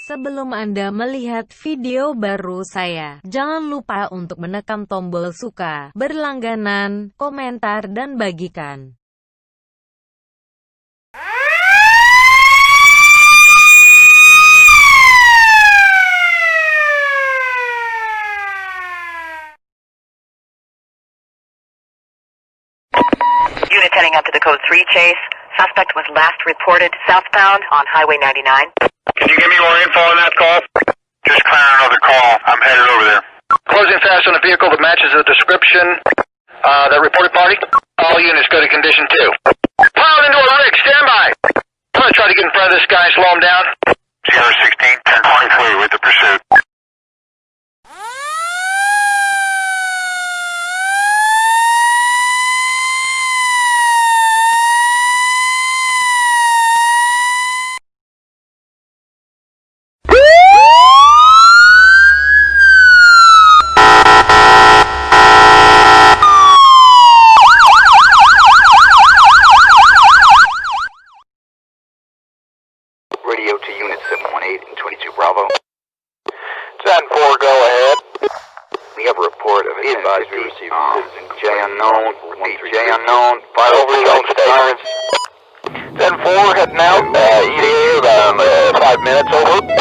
Sebelum Anda melihat video baru saya, jangan lupa untuk menekan tombol suka, berlangganan, komentar, dan bagikan. Unit heading up to the code 3 chase. Suspect was last reported southbound on Highway 99. Can you give me more info on that call? Just clearing another call. I'm headed over there. Closing fast on a vehicle that matches the description. That reported party? All units go to condition 2. Piled into a rig, stand by. I'm gonna try to get in front of this guy, slow him down. Sierra 16, 1023 with the pursuit. Radio to Unit 718 and 22 Bravo. 10-4, go ahead. We have a report of an advisory received J unknown, J unknown, fire over the sirens. 10-4, heading out, ETA about 5 minutes, over.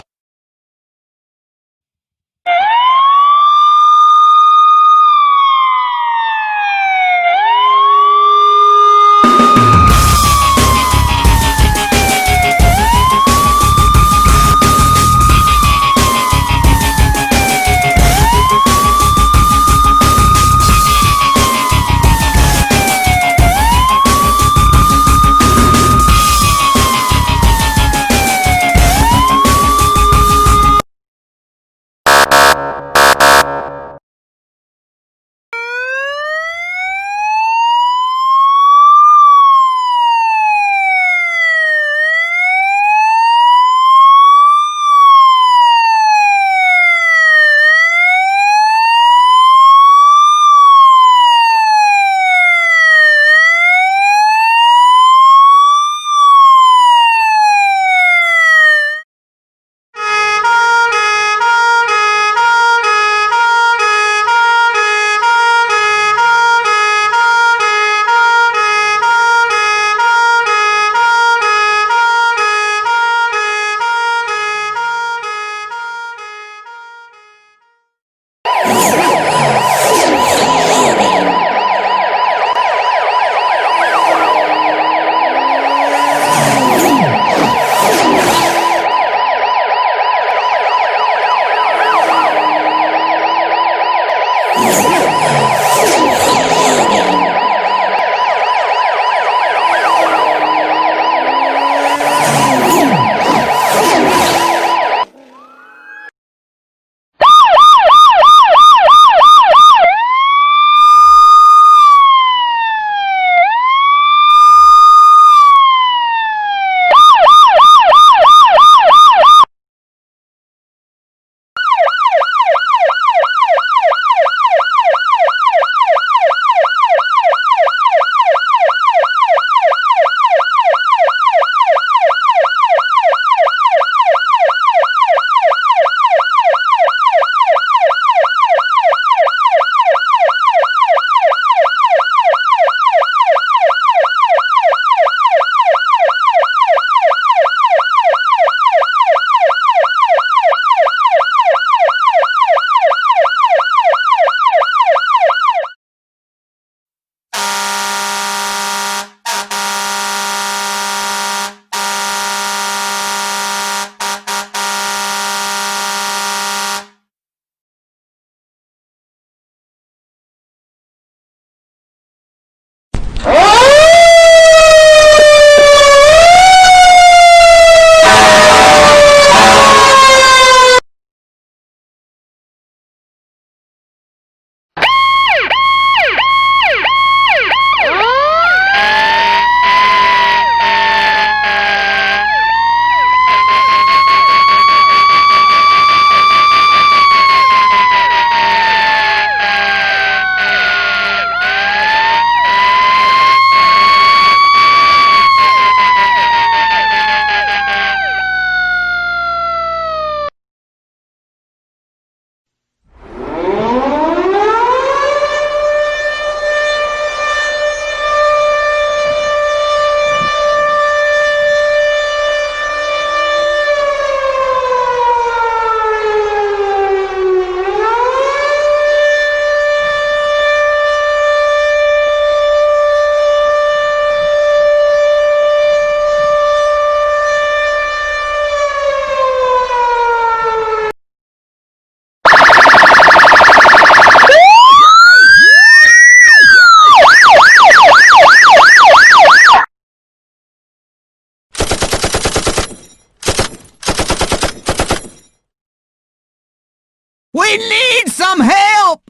I need some help!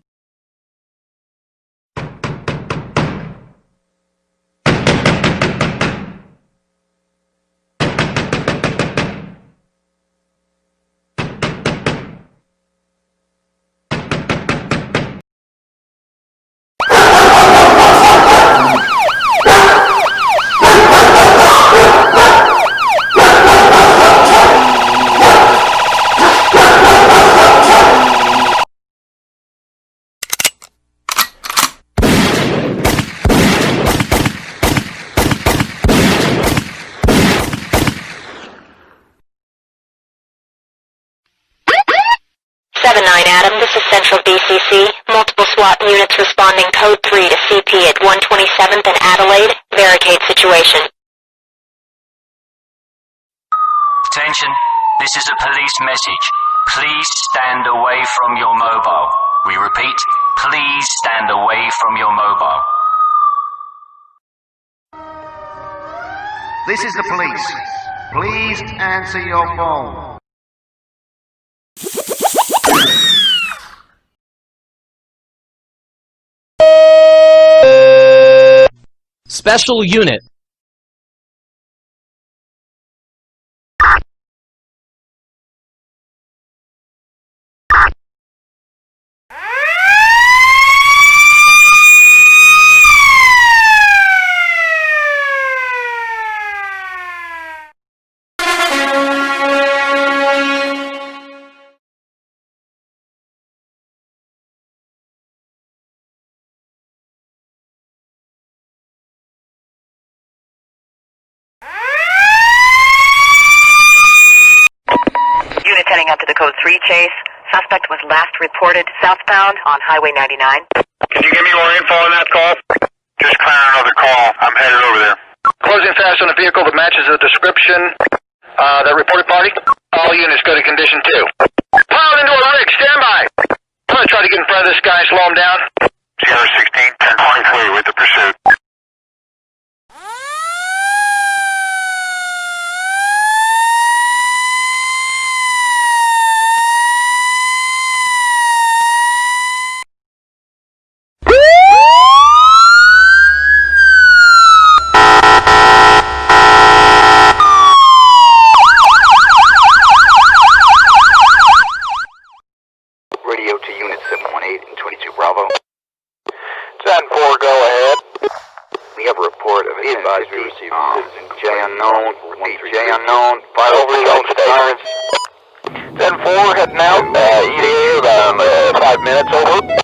Adam, this is Central BCC. Multiple SWAT units responding code 3 to CP at 127th and Adelaide. Barricade situation. Attention, this is a police message. Please stand away from your mobile. We repeat, please stand away from your mobile. This is the police. Please answer your phone. Special unit. Units heading out to the code 3 chase. Suspect was last reported southbound on Highway 99. Can you give me more info on that call? Just clearing another call. I'm headed over there. Closing fast on a vehicle that matches the description. That reported party? All units go to condition 2. Piled into a rig. Stand by. I'm gonna try to get in front of this guy and slow him down. Sierra 16, 1023 with the pursuit. Radio to Unit 718 and 22 Bravo. 10-4, go ahead. We have a report of an advisory received J unknown, J unknown, fire over sirens. 10-4, heading out, ETA about 5 minutes, over.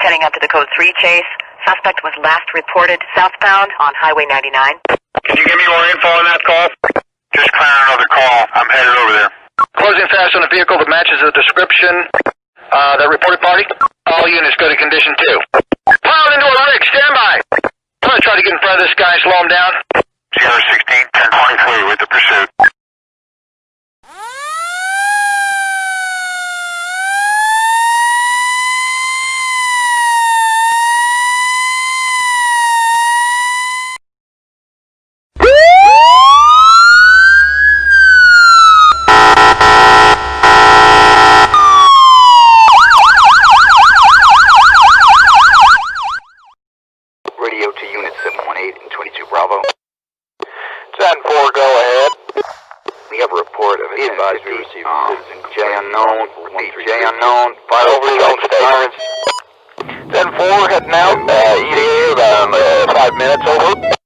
Units heading out to the code 3 chase. Suspect was last reported southbound on Highway 99. Can you give me more info on that call? Just clearing another call. I'm headed over there. Closing fast on a vehicle that matches the description. That reported party? All units go to condition 2. Piled into a rig, stand by! I'm gonna try to get in front of this guy and slow him down. 016, 1023 with the pursuit. Radio to Unit 718 and 22 Bravo. 10-4, go ahead. We have a report of an advisory received citizen J unknown, J unknown, fire over shoulder sirens. 10-4, heading out, ETA about 5 minutes, over.